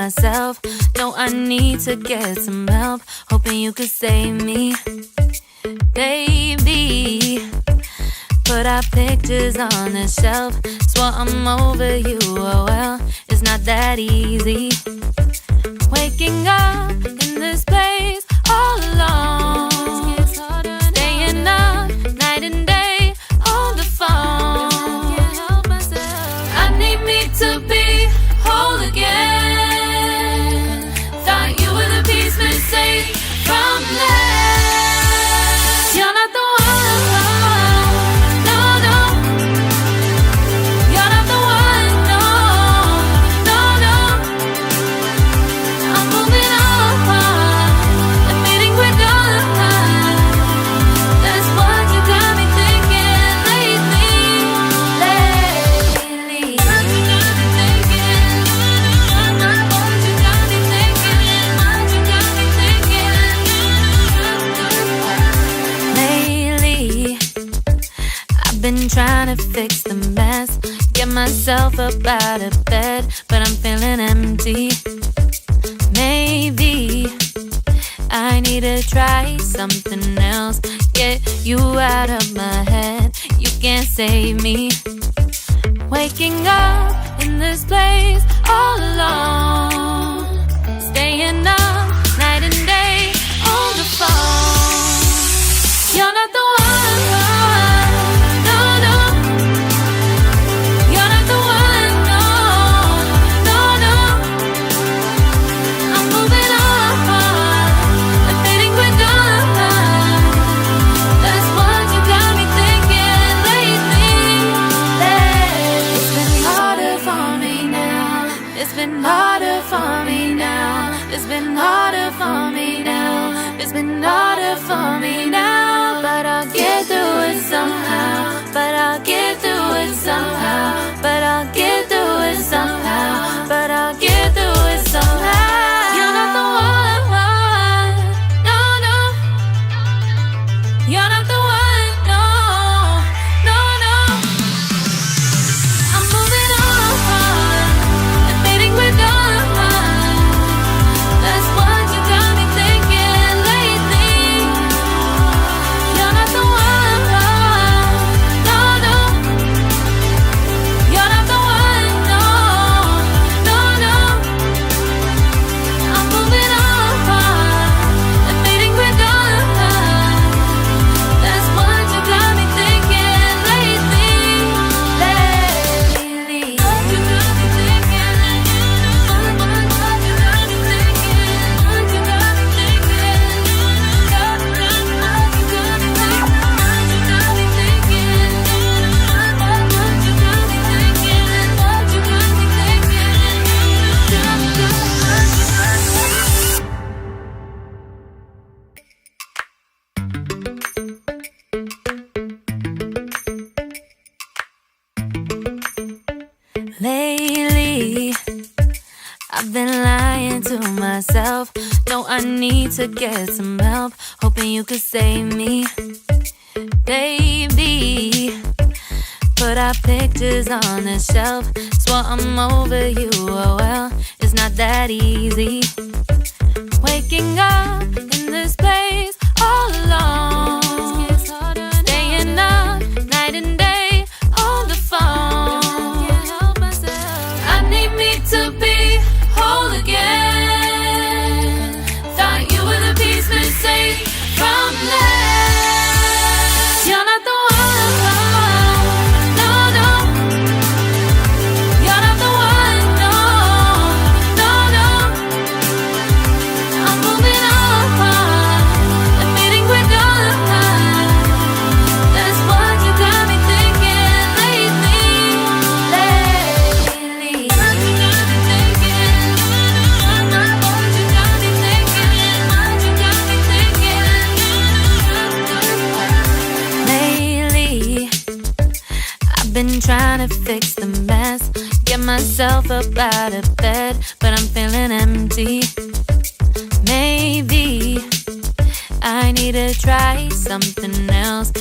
myself. No, I need to get some help. Hoping you could save me, baby. Put our pictures on the shelf. Swore I'm over you, oh well, it's not that easy. Waking up in this place all alone, staying up night and day on the phone. I need me to be whole again. Thought you were the piece missing from last. You're not the one, no, no. You're not the one, no, no, no. I'm moving on, admitting we're done. That's what you got me thinking lately. What you got me thinking? What you got me thinking? What you got me thinking? Lately, I've been trying to fix the mess, get myself up out of bed, but I'm feeling empty. Maybe I need to try something else. Get you out of my head, you can't save me. Waking up in this place all alone, staying up night and day on the phone. You're not the one, no, no. You're not the one, no, no, no. I'm moving on, admitting we're done. That's what you got me thinking lately. It's been harder for me now. It's been harder for me now. It's been harder for me now. It's been harder for me now. But I'll get through it somehow. But I'll get through it somehow. But I'll get through it somehow. But I'll get through it somehow. You're not the one, no, no. You're not the one, no, no, no. I'm moving on, admitting we're done. That's what you got me thinking lately. You're not the one, no, no. You're not the one, no, no, no. I'm moving on, admitting we're done. That's what you got me thinking lately. What you got me thinking? What you got me thinking? What you got me thinking? What you got me thinking? What you got me thinking? What you got me thinking? What you got me thinking? Lately, I've been lying to myself. No, I need to get some help. Hoping you could save me, baby. Put our pictures on the shelf. Swore I'm over you, oh well, it's not that easy. Waking up in this place all alone, staying up night and day on the phone. I need me to be whole again. Thought you were the piece missing from last. You're not the one, no, no. You're not the one, no, no, no. I'm moving on, admitting we're done. That's what you got me thinking lately. What you got me thinking? What you got me thinking? What you got me thinking? Lately, I've been trying to fix the mess, get myself up out of bed, but I'm feeling empty. Maybe I need to try something else.